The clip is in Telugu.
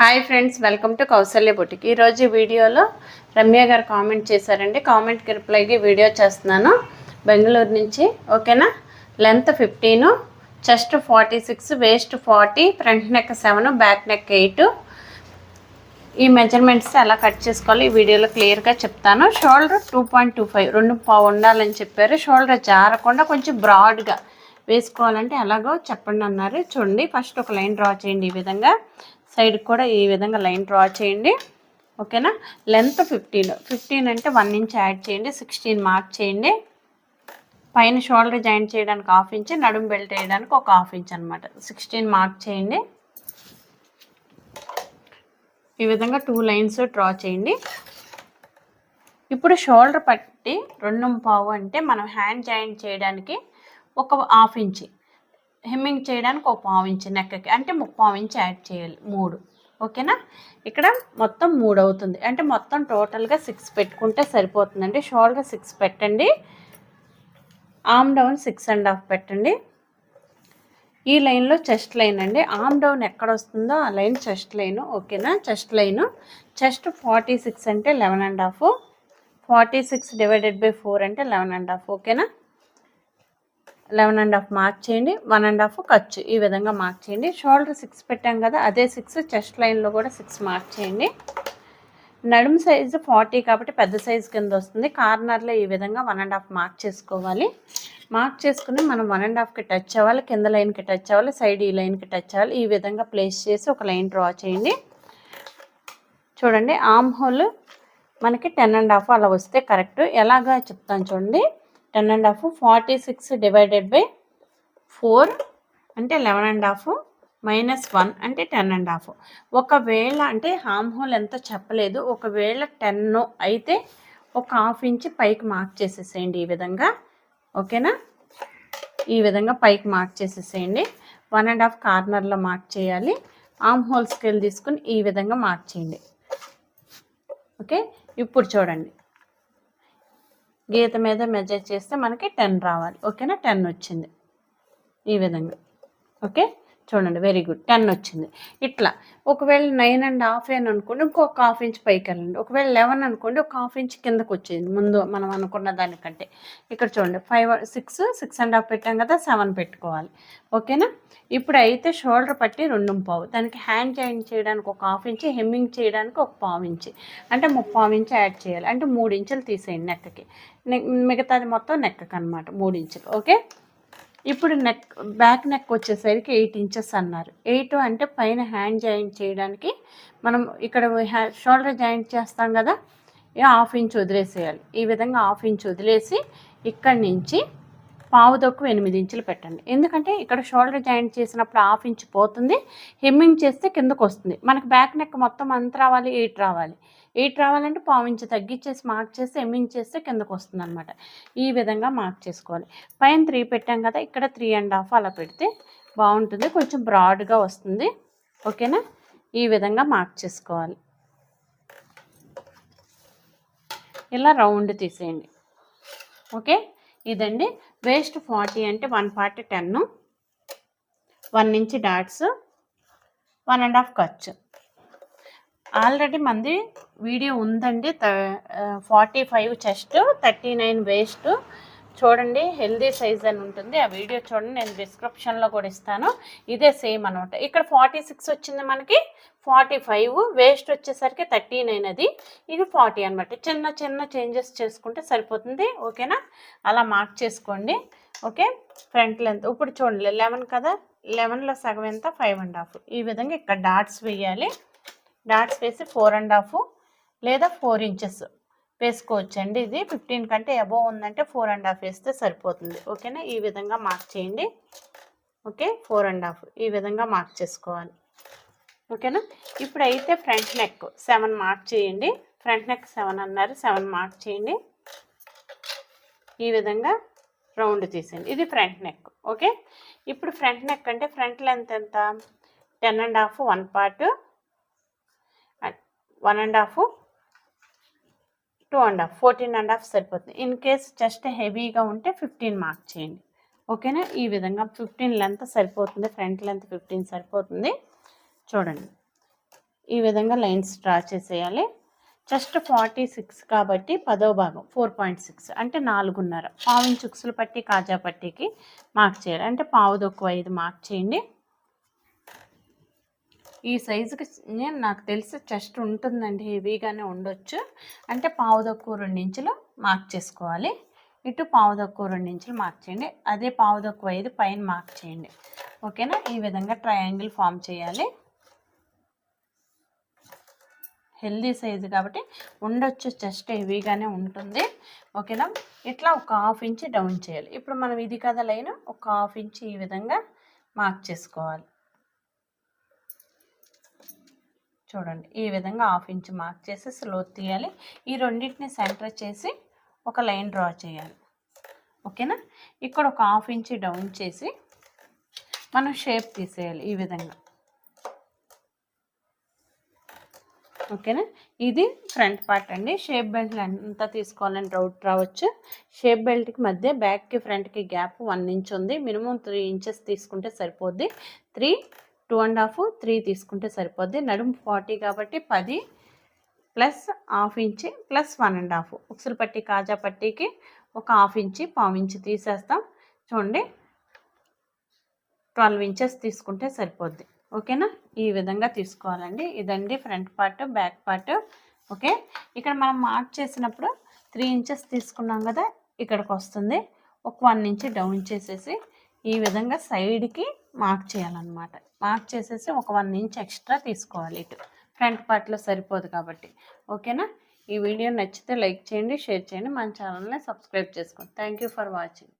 Hi friends, welcome to Kausalya boutique. ఈరోజు వీడియోలో రమ్య గారు కామెంట్ చేశారండి. కామెంట్కి రిప్లైకి వీడియో చేస్తున్నాను. బెంగళూరు నుంచి. ఓకేనా. Length 15, chest 46, waste 40, front neck 7, back neck 8. ఈ మెజర్మెంట్స్ ఎలా కట్ చేసుకోవాలి ఈ వీడియోలో క్లియర్గా చెప్తాను. షోల్డర్ 2.25 2.5 ఉండాలని చెప్పారు. షోల్డర్ జారకుండా కొంచెం బ్రాడ్గా వేసుకోవాలంటే ఎలాగో చెప్పండి అన్నారు. చూడండి, ఫస్ట్ ఒక లైన్ డ్రా చేయండి. ఈ విధంగా సైడ్ కూడా ఈ విధంగా లైన్ డ్రా చేయండి. ఓకేనా. లెంత్ 15 అంటే 1 ఇంచ్ యాడ్ చేయండి. 16 మార్క్ చేయండి. పైన షోల్డర్ జాయింట్ చేయడానికి 1/2 ఇంచ్, నడుము బెల్ట్ వేయడానికి ఒక 1/2 ఇంచ్ అనమాట. 16 మార్క్ చేయండి. ఈ విధంగా 2 లైన్స్ డ్రా చేయండి. ఇప్పుడు షోల్డర్ పట్టి 2.5 అంటే మనం హ్యాండ్ జాయింట్ చేయడానికి ఒక 1/2 ఇంచ్, హెమ్మింగ్ చేయడానికి ఒక 1/2 ఇంచ్, నెక్కకి అంటే 3/4 ఇంచ్ యాడ్ చేయాలి. 3. ఓకేనా. ఇక్కడ మొత్తం 3 అవుతుంది. అంటే మొత్తం టోటల్గా 6 పెట్టుకుంటే సరిపోతుందండి. షోల్డర్ 6 పెట్టండి. ఆర్మ్ డౌన్ 6.5 పెట్టండి. ఈ లైన్లో చెస్ట్ లైన్ అండి. ఆర్మ్ డౌన్ ఎక్కడ వస్తుందో ఆ లైన్ చెస్ట్ లైన్. ఓకేనా. Chest line. చెస్ట్ 46 అంటే 11.5. 46 డివైడెడ్ బై 4 అంటే 11.5. ఓకేనా. 11.5 మార్క్ చేయండి. 1.5 ఖర్చు. ఈ విధంగా మార్క్ చేయండి. షోల్డర్ 6 పెట్టాం కదా, అదే 6 చెస్ట్ లైన్లో కూడా 6 మార్క్ చేయండి. నడుము సైజు 40 కాబట్టి పెద్ద సైజు కింద వస్తుంది. కార్నర్లో ఈ విధంగా 1.5 మార్క్ చేసుకోవాలి. మార్క్ చేసుకుని మనం 1.5కి టచ్ అవ్వాలి, కింద లైన్కి టచ్ అవ్వాలి, సైడ్ ఈ లైన్కి టచ్ అవ్వాలి. ఈ విధంగా ప్లేస్ చేసి ఒక లైన్ డ్రా చేయండి. చూడండి, ఆర్మ్ హోల్ మనకి 10.5 అలా వస్తే కరెక్ట్. ఎలాగా చెప్తాను చూడండి. 10.5 46 డివైడెడ్ బై 4 అంటే 11.5 మైనస్ 1 అంటే 10.5. ఒకవేళ అంటే ఆర్మ్ హోల్ ఎంతో చెప్పలేదు. ఒకవేళ 10 అయితే ఒక 1/2 ఇంచ్ పైకి మార్క్ చేసేసేయండి ఈ విధంగా. ఓకేనా. ఈ విధంగా పైకి మార్క్ చేసేసేయండి. 1.5 కార్నర్లో మార్క్ చేయాలి. ఆర్మ్ హోల్ స్కేల్ తీసుకుని ఈ విధంగా మార్క్ చేయండి. ఓకే. ఇప్పుడు చూడండి, గీత మీద మెజర్ చేస్తే మనకి 10 రావాలి. ఓకేనా. 10 వచ్చింది ఈ విధంగా. ఓకే. చూడండి, వెరీ గుడ్. 10 వచ్చింది. ఇట్లా ఒకవేళ 9.5 అని అనుకోండి, ఇంకొక 1/2 ఇంచ్ పైకి వెళ్ళండి. ఒకవేళ 11 అనుకోండి, ఒక 1/2 ఇంచ్ కిందకు వచ్చేది ముందు మనం అనుకున్న దానికంటే. ఇక్కడ చూడండి, 6.5 పెట్టాం కదా, 7 పెట్టుకోవాలి. ఓకేనా. ఇప్పుడు అయితే షోల్డర్ పట్టి 2.5, దానికి హ్యాండ్ జాయింట్ చేయడానికి ఒక 1/2 ఇంచ్, హెమ్మింగ్ చేయడానికి ఒక 1/4 ఇంచ్ అంటే 3/4 ఇంచ్ యాడ్ చేయాలి. అంటే 3 ఇంచులు తీసేయండి నెక్కకి. మిగతాది మొత్తం నెక్కకి అనమాట 3 ఇంచులు. ఓకే. ఇప్పుడు నెక్ బ్యాక్ నెక్ వచ్చేసరికి 8 ఇంచెస్ అన్నారు. 8 అంటే పైన హ్యాండ్ జాయింట్ చేయడానికి మనం ఇక్కడ షోల్డర్ జాయింట్ చేస్తాం కదా, 1/2 ఇంచ్ వదిలేసేయాలి. ఈ విధంగా 1/2 ఇంచ్ వదిలేసి ఇక్కడి నుంచి పావు తక్కువ 8 ఇంచులు పెట్టండి. ఎందుకంటే ఇక్కడ షోల్డర్ జాయింట్ చేసినప్పుడు 1/2 ఇంచ్ పోతుంది, హెమ్మింగ్ చేస్తే కిందకు వస్తుంది. మనకి బ్యాక్ నెక్ మొత్తం అంత రావాలి, 8 రావాలి. 8 రావాలంటే పావు ఇంచ్ తగ్గించేసి మార్క్ చేస్తే హెమ్మింగ్ చేస్తే కిందకు వస్తుంది అనమాట. ఈ విధంగా మార్క్ చేసుకోవాలి. పైన 3 పెట్టాం కదా, ఇక్కడ 3.5 అలా పెడితే బాగుంటుంది, కొంచెం బ్రాడ్గా వస్తుంది. ఓకేనా. ఈ విధంగా మార్క్ చేసుకోవాలి. ఇలా రౌండ్ తీసేయండి. ఓకే. ఇదండి. వేస్ట్ 40 అంటే 1 part 10, 1 ఇంచ్ డాట్స్, 1.5 ఖర్చు. ఆల్రెడీ మంది వీడియో ఉందండి. 45 చెస్ట్, 39 వేస్ట్. చూడండి, హెల్దీ సైజ్ అని ఉంటుంది. ఆ వీడియో చూడండి, నేను డిస్క్రిప్షన్లో కూడా ఇస్తాను. ఇదే సేమ్ అనమాట. ఇక్కడ 46 వచ్చింది మనకి, 45 వేస్ట్ వచ్చేసరికి 39, అది ఇది 40 అనమాట. చిన్న చిన్న చేంజెస్ చేసుకుంటే సరిపోతుంది. ఓకేనా. అలా మార్క్ చేసుకోండి. ఓకే. ఫ్రంట్ లెంత్ ఇప్పుడు చూడండి, 11 కదా, 11లో సగం ఎంత, 5.5. ఈ విధంగా ఇక్కడ డాట్స్ వేయాలి. డాట్స్ వేసి 4.5 లేదా 4 ఇంచెస్ వేసుకోవచ్చండి. ఇది 15 కంటే అబోవ్ ఉందంటే 4.5 వేస్తే సరిపోతుంది. ఓకేనా. ఈ విధంగా మార్క్ చేయండి. ఓకే. 4.5 ఈ విధంగా మార్క్ చేసుకోవాలి. ఓకేనా. ఇప్పుడు అయితే ఫ్రంట్ నెక్ 7 మార్క్ చేయండి. ఫ్రంట్ నెక్ 7 అన్నారు, 7 మార్క్ చేయండి. ఈ విధంగా రౌండ్ తీసేయండి. ఇది ఫ్రంట్ నెక్. ఓకే. ఇప్పుడు ఫ్రంట్ నెక్ అంటే ఫ్రంట్ లెంత్ ఎంత, 10.5 1 part, 1.5 2.5 14.5 సరిపోతుంది. ఇన్ కేస్ చెస్ట్ హెవీగా ఉంటే 15 మార్క్ చేయండి. ఓకేనా. ఈ విధంగా 15 లెంత్ సరిపోతుంది. ఫ్రంట్ లెంత్ 15 సరిపోతుంది. చూడండి, ఈ విధంగా లైన్స్ డ్రా చేసేయాలి. జస్ట్ 46 కాబట్టి 10వ భాగం 4.6 అంటే 4.5 పావించి ఉక్సులు పట్టి కాజా పట్టీకి మార్క్ చేయాలి. అంటే పావుదొక్కు 5 మార్క్ చేయండి. ఈ సైజుకి నాకు తెలిసి చెస్ట్ ఉంటుందండి, హెవీగానే ఉండొచ్చు. అంటే పావుదొక్కు 2 ఇంచులు మార్క్ చేసుకోవాలి. ఇటు పావుదొక్కు 2 ఇంచులు మార్క్ చేయండి. అదే పావుదొక్కు 5 పైన మార్క్ చేయండి. ఓకేనా? ఈ విధంగా ట్రయాంగిల్ ఫామ్ చేయాలి. హెల్దీ సైజు కాబట్టి ఉండొచ్చు, చెస్ట్ హెవీగానే ఉంటుంది. ఓకేనా? ఇట్లా ఒక 1/2 ఇంచ్ డౌన్ చేయాలి. ఇప్పుడు మనం ఇది కదా లైన్, ఒక 1/2 ఇంచ్ ఈ విధంగా మార్క్ చేసుకోవాలి. చూడండి, ఈ విధంగా 1/2 ఇంచ్ మార్క్ చేసి స్లోత్ తీయాలి. ఈ రెండింటిని సెంటర్ చేసి ఒక లైన్ డ్రా చేయాలి. ఓకేనా? ఇక్కడ ఒక 1/2 ఇంచ్ డౌన్ చేసి మనం షేప్ తీసేయాలి ఈ విధంగా. ఓకేనా? ఇది ఫ్రంట్ పార్ట్ అండి. షేప్ బెల్ట్ ఎంత తీసుకోవాలని డౌట్ రావచ్చు. షేప్ బెల్ట్కి మధ్య బ్యాక్కి ఫ్రంట్కి గ్యాప్ 1 ఇంచ్ ఉంది. మినిమం 3 ఇంచెస్ తీసుకుంటే సరిపోద్ది. 3, 2.5, 3 తీసుకుంటే సరిపోద్ది. నడుము 40 కాబట్టి 10 ప్లస్ 1/2 ఇంచ్ ప్లస్ 1.5 ఉక్సులు పట్టి కాజా పట్టీకి ఒక 1/2 ఇంచ్ పావు ఇంచ్ తీసేస్తాం. చూడండి, 12 ఇంచెస్ తీసుకుంటే సరిపోద్ది. ఓకేనా? ఈ విధంగా తీసుకోవాలండి. ఇదండి front part, back part. Okay, ఇక్కడ మనం మార్క్ చేసినప్పుడు 3 ఇంచెస్ తీసుకున్నాం కదా, ఇక్కడికి వస్తుంది. ఒక 1 ఇంచ్ డౌన్ చేసేసి ఈ విధంగా సైడ్కి మార్క్ చేయాలన్నమాట. మార్క్ చేసేసి ఒక 1 ఇంచ్ ఎక్స్ట్రా తీసుకోవాలి. ఇటు ఫ్రంట్ పార్ట్లో సరిపోదు కాబట్టి. ఓకేనా? ఈ వీడియో నచ్చితే లైక్ చేయండి, షేర్ చేయండి, మన ఛానల్ని సబ్స్క్రైబ్ చేసుకోండి. Thank you for watching.